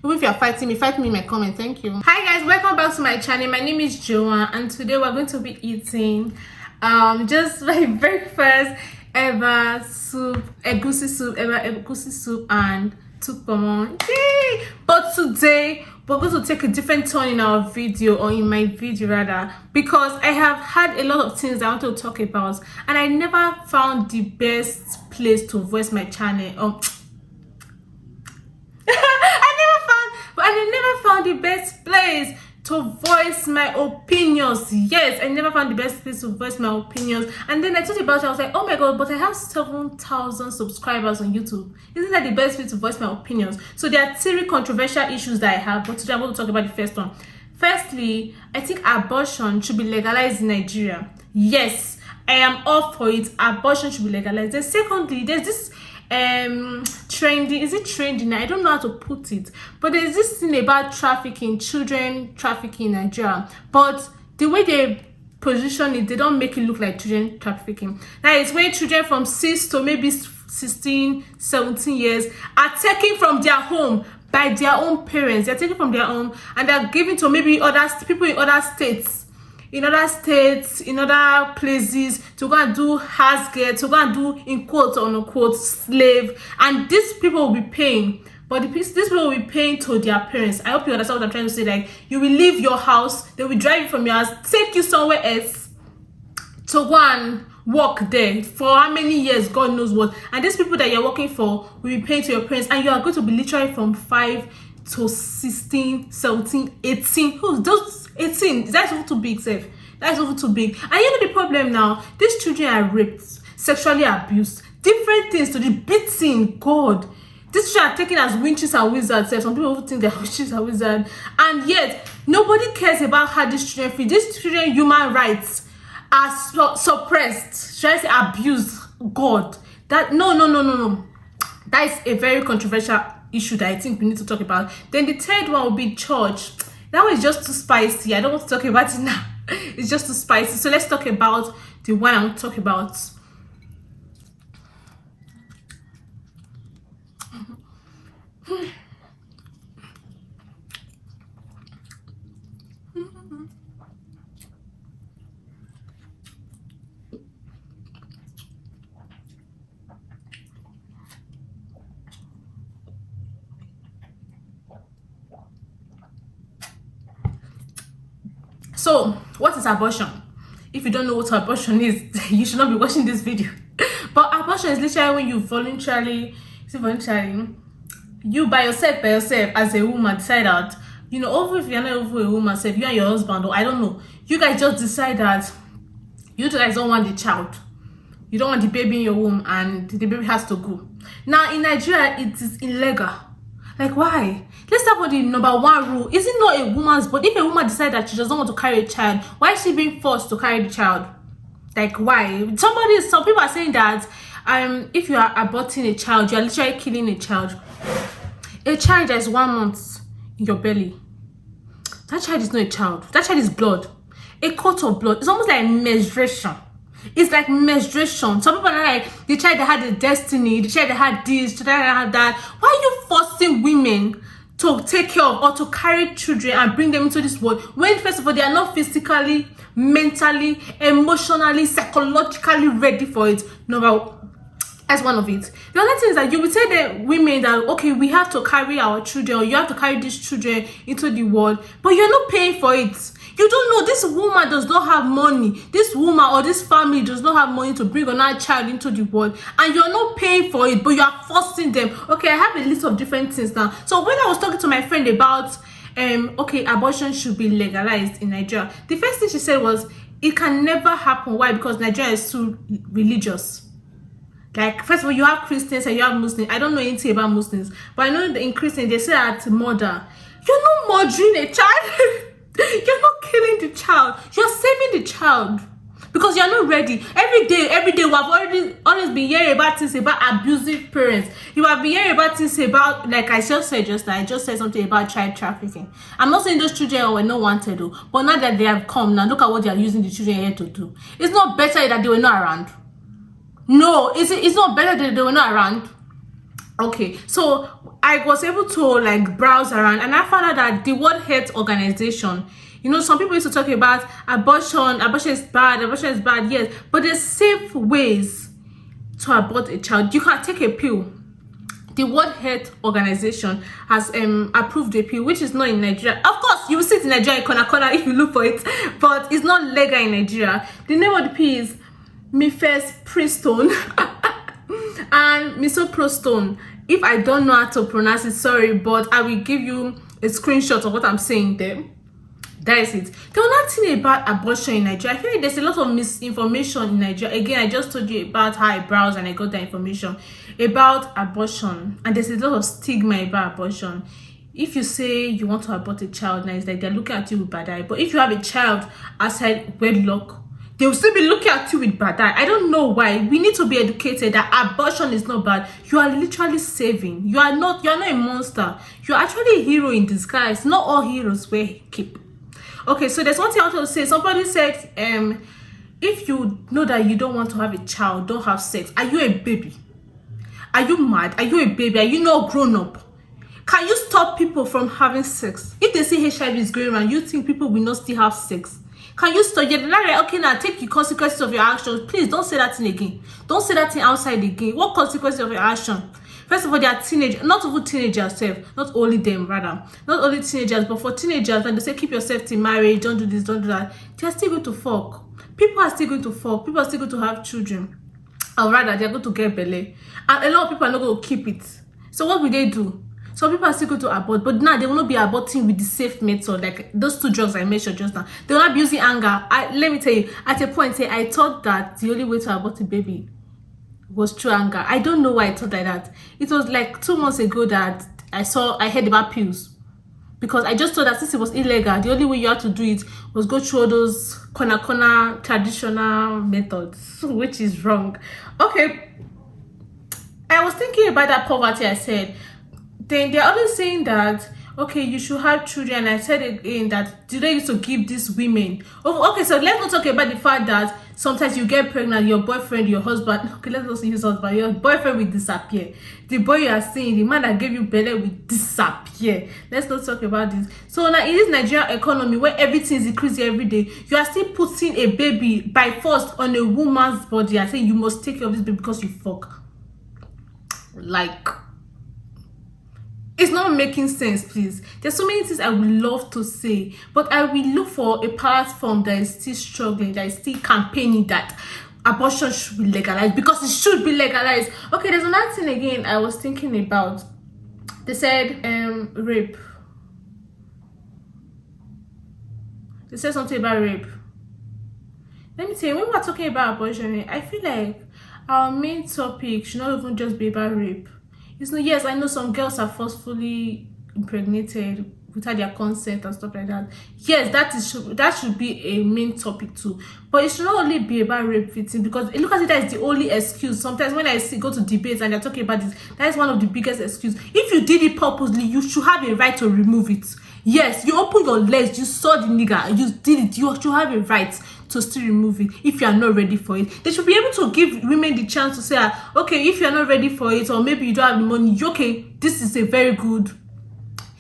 Even if you're fighting me in my comment. Thank you. Hi guys, welcome back to my channel. My name is Joan, and today we're going to be eating just my breakfast, Eba soup, Egusi soup, Eba Egusi soup, and kpomo. Yay! But today we're going to take a different turn in our video, or in my video rather, because I have had a lot of things I want to talk about, and I never found the best place to voice my channel. I never found the best place to voice my opinions. Yes, I never found the best place to voice my opinions. And then I thought about it. I was like, oh my god, but I have 7,000 subscribers on YouTube. Isn't that the best way to voice my opinions? So there are 3 controversial issues that I have, but today I'm going to talk about the first one. Firstly, I think abortion should be legalized in Nigeria. Yes, I am all for it. Abortion should be legalized. Then secondly, there's this trendy, is it trending? I don't know how to put it, but there's this thing about trafficking, children trafficking in Nigeria, but the way they position it, they don't make it look like children trafficking. That is when children from 6 to maybe 16, 17 years are taken from their home by their own parents. They're taken from their home and they're given to maybe other people in other states, in other places, to go and do house girl, to go and do, in quote unquote, slave. And these people will be paying, but these people will be paying to their parents. I hope you understand what I'm trying to say. Like, you will leave your house, they will drive you from your house, take you somewhere else to go and work there for how many years, God knows what. And these people that you're working for will be paying to your parents, and you are going to be literally from 5 to 16, 17, 18. Who's those 18? That's all too big, safe. That's all too big. And you know the problem now? These children are raped, sexually abused, different things, to the beating. God, these children are taken as witches and wizards. Some people think they're witches and wizards, and yet nobody cares about how these children feel. These children human rights are suppressed. Should I say abused? God, that no. That is a very controversial issue that I think we need to talk about. Then the third one will be church. That one is just too spicy. I don't want to talk about it now. It's just too spicy. So let's talk about the one I want to talk about. So, what is abortion? If you don't know what abortion is, you should not be watching this video. But abortion is literally when you voluntarily, you by yourself as a woman decide that, you know, over if you're not over a woman, say you and your husband, or I don't know, you guys just decide that you guys don't want the child. You don't want the baby in your womb, and the baby has to go. Now in Nigeria, it is illegal. Like, why? Let's start with the number 1 rule. Is it not a woman's? But if a woman decides that she doesn't want to carry a child, why is she being forced to carry the child? Like, why? Some people are saying that if you are aborting a child, you are literally killing a child. A child that is 1 month in your belly, that child is not a child. That child is blood, a coat of blood. It's almost like menstruation. It's like menstruation. Some people are like, the child that had a destiny, the child that had this, the child that had that. Why are you forcing women to take care of or to carry children and bring them into this world when, first of all, they are not physically, mentally, emotionally, psychologically ready for it? That's one of it. The other thing is that you will tell the women that, okay, we have to carry our children, or you have to carry these children into the world, but you're not paying for it. You don't know, this woman does not have money. This woman or this family does not have money to bring another child into the world, and you're not paying for it, but you are forcing them. Okay, I have a list of different things now. So when I was talking to my friend about, okay, abortion should be legalized in Nigeria, the first thing she said was, it can never happen. Why? Because Nigeria is too religious. Like, first of all, you have Christians and you have Muslims. I don't know anything about Muslims, but I know that in Christians, they say that murder. You're not murdering a child. You're not killing the child. You're saving the child. Because you're not ready. Every day we have always been hearing about things about abusive parents. You have been hearing about things about, like I just said something about child trafficking. I'm not saying those children were not wanted though, but now that they have come, now look at what they are using the children here to do. It's not better that they were not around. No, it's not better that they were not around. Okay, so I was able to like browse around, and I found out that the World Health Organization, you know, some people used to talk about abortion is bad, yes, but there's safe ways to abort a child. You can take a pill. The World Health Organization has approved a pill, which is not in Nigeria. Of course, you will see it in Nigeria, corner if you look for it, but it's not legal in Nigeria. The name of the pill is mifepristone and misoprostone. If I don't know how to pronounce it, sorry, but I will give you a screenshot of what I'm saying there. That is it. There was nothing about abortion in Nigeria. I feel like there's a lot of misinformation in Nigeria. Again, I just told you about how I browsed and I got that information about abortion, and there's a lot of stigma about abortion. If you say you want to abort a child, now it's like they're looking at you with bad eye. But if you have a child outside wedlock, they will still be looking at you with bad eye. I don't know why. We need to be educated that abortion is not bad. You are literally saving. You are not a monster. You are actually a hero in disguise. Not all heroes wear cape. Okay, so there's one thing I want to say. Somebody said, if you know that you don't want to have a child, don't have sex. Are you a baby? Are you mad? Are you a baby? Are you not grown up? Can you stop people from having sex? If they say HIV is going around, you think people will not still have sex? Can you stop? You're like, okay, now take the consequences of your actions. Please don't say that thing again. Don't say that thing outside again. What consequences of your action? First of all, they are teenagers, not even teenagers, not only them, rather. Not only teenagers, but for teenagers, when they say keep yourself to marriage, don't do this, don't do that, they're still going to fuck. People are still going to fuck. People are still going to have children. Or rather, they're going to get belly. And a lot of people are not going to keep it. So what will they do? Some people are still going to abort, but now they will not be aborting with the safe method, like those two drugs I mentioned just now. They will not be using anger. Let me tell you, at a point, I thought that the only way to abort a baby was through anger. I don't know why I thought like that. It was like 2 months ago that I heard about pills. Because I just thought that since it was illegal, the only way you had to do it was go through all those corner traditional methods, which is wrong. Okay. I was thinking about that poverty I said. Then they're always saying that, okay, you should have children. I said again that do they used to give these women? Oh, okay, so let's not talk about the fact that sometimes you get pregnant, your boyfriend, your husband, okay, let's not use husband, your boyfriend will disappear. The boy you are seeing, the man that gave you belly will disappear. Let's not talk about this. So now in this Nigerian economy where everything is increasing every day, you are still putting a baby by force on a woman's body and saying you must take care of this baby because you fuck. Like, it's not making sense, please. There's so many things I would love to say, but I will look for a platform that is still struggling, that is still campaigning that abortion should be legalized, because it should be legalized. Okay, there's another thing again I was thinking about. They said rape. They said something about rape. Let me tell you, when we're talking about abortion, I feel like our main topic should not even just be about rape. It's not, yes, I know some girls are forcefully impregnated without their consent and stuff like that. Yes, that should be a main topic too. But it should not only be about rape victims, because look at it, that is the only excuse. Sometimes when I go to debates and they're talking about this, that is one of the biggest excuses. If you did it purposely, you should have a right to remove it. Yes, you open your legs, you saw the nigger, you did it, you should have a right to still remove it if you are not ready for it. They should be able to give women the chance to say, okay, if you are not ready for it, or maybe you don't have the money, okay, this is a very good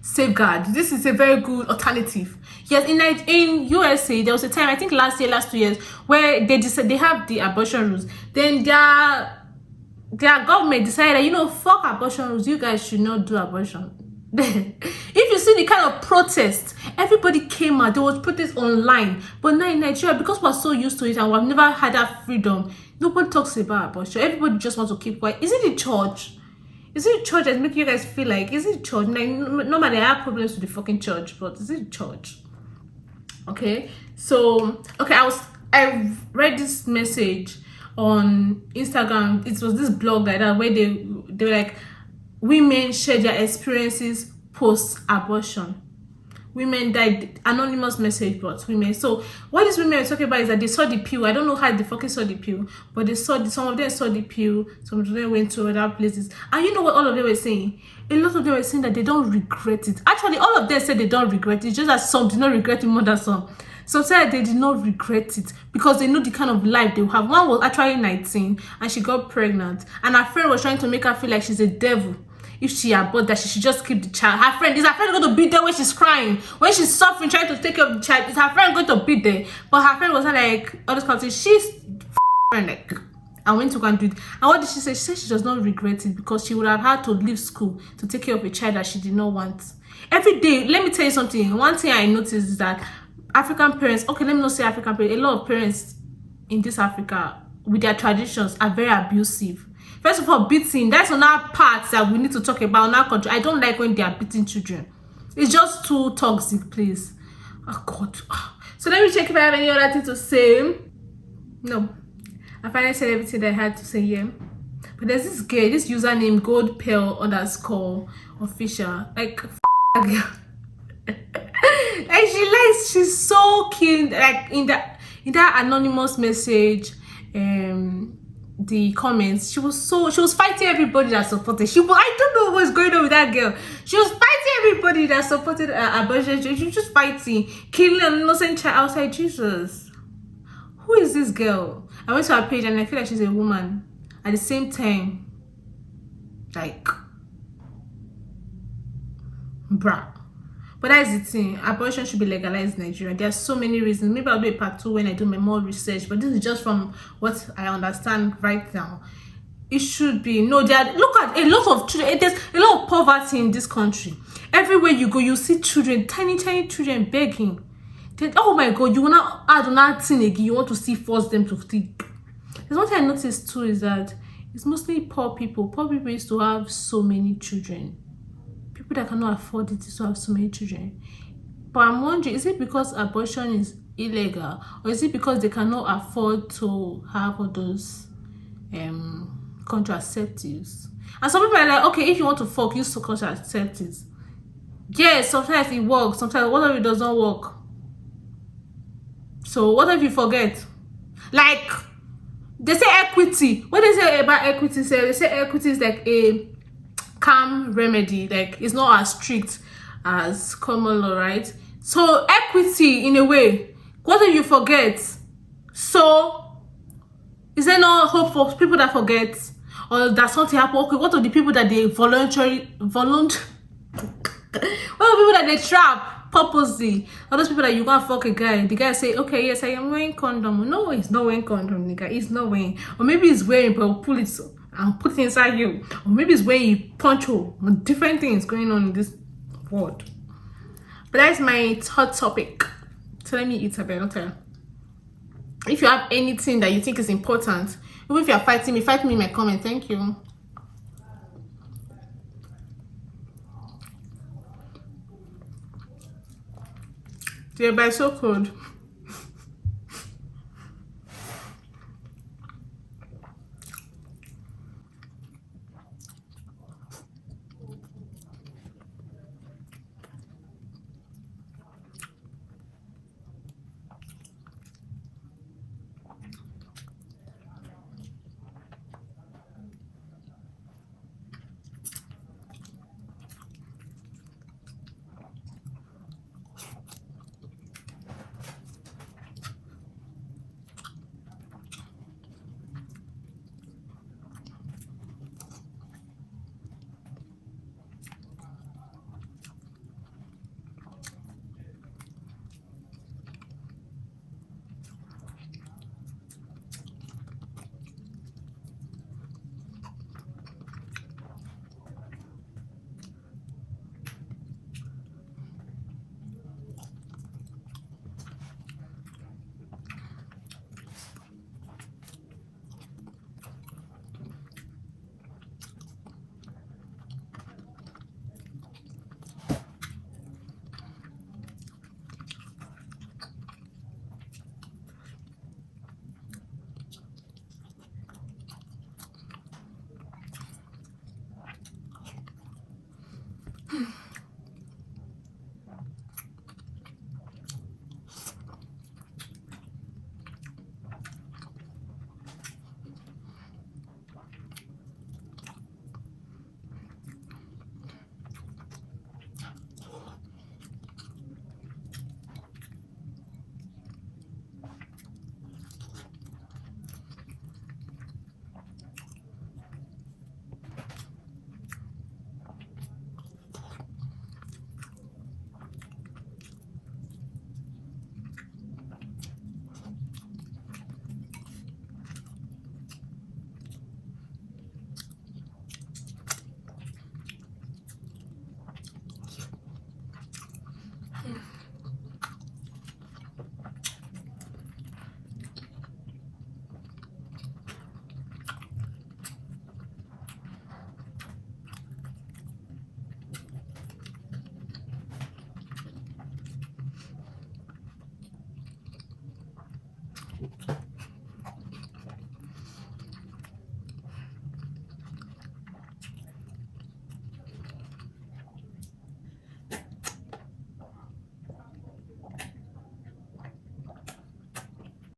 safeguard. This is a very good alternative. Yes, in USA, there was a time, I think last 2 years, where they have the abortion rules. Then their government decided that, fuck abortion rules, you guys should not do abortion. If you see the kind of protest, everybody came out. There was protest online. But now in Nigeria, because we're so used to it and we've never had that freedom, nobody talks about abortion. Everybody just wants to keep quiet. Is it the church? Is it the church that's making you guys feel like, is it church? Like, normally I have problems with the fucking church, but is it church? Okay, so okay, I read this message on Instagram. It was this blog like that where they were like, women share their experiences post-abortion. Women died, anonymous message, but women. So what these women are talking about is that they saw the pill. I don't know how they fucking saw the pill, but they saw some of them saw the pill, some of them went to other places. And you know what all of them were saying? A lot of them were saying that they don't regret it. Actually, all of them said they don't regret it. It's just that some did not regret it more than some. sometimes they did not regret it because they know the kind of life they will have. One was actually 19 and she got pregnant, and her friend was trying to make her feel like she's a devil. If she aborted, that she should just keep the child. Her friend going to be there when she's crying, when she's suffering, trying to take care of the child. Is her friend going to be there? But her friend was not like all this kind of thing. She's like, I went to go and do it. And what did she say? She said she does not regret it because she would have had to leave school to take care of a child that she did not want. Every day, let me tell you something. One thing I noticed is that African parents, okay, let me not say African parents, a lot of parents in this Africa with their traditions are very abusive. First of all, beating, that's another part that we need to talk about in our country. I don't like when they are beating children. It's just too toxic, please. Oh, God. So let me check if I have any other thing to say. No. I finally said everything that I had to say here. But there's this girl, this username, goldpearl_official. Like, that girl. Like, she's so cute. Like, in that anonymous message, the comments, she was fighting everybody that supported. I don't know what's going on with that girl. She was fighting everybody that supported abortion. She was just fighting, killing an innocent child. I was like, Jesus, who is this girl? I went to her page and I feel like she's a woman. At the same time, like, bruh. But that is the thing. Abortion should be legalized in Nigeria. There are so many reasons. Maybe I'll do a part 2 when I do my more research. But this is just from what I understand right now. It should be. No, look at a lot of children. There's a lot of poverty in this country. Everywhere you go, you see children, tiny children begging. Then, oh my God, you will not add another thing again. You want to force them to think. There's one thing I noticed too is that it's mostly poor people. Poor people used to have so many children. People that cannot afford it to have so many children. But I'm wondering, is it because abortion is illegal, or is it because they cannot afford to have all those contraceptives? And some people are like, okay, if you want to fuck, use contraceptives. Yes, sometimes it works. Sometimes what if it does not work? So what if you forget? Like, they say equity. What they say about equity? They say equity is like a calm remedy, like it's not as strict as common law, right? So equity, in a way, what if you forget? So is there no hope for people that forget, or that something happen? Okay, what are the people that they what are the people that they trap purposely? All those people that you can't fuck a guy, the guy say, okay, yes, I am wearing condom. No, he's not wearing condom, nigga. He's not wearing, or maybe he's wearing, but pull it and put it inside you, or maybe it's when you punch hole. Different things going on in this world. But that's my hot topic. So let me eat a bit. Okay. If you have anything that you think is important, even if you are fighting me, fight me in my comment. Thank you. Yeah, but it's so cold.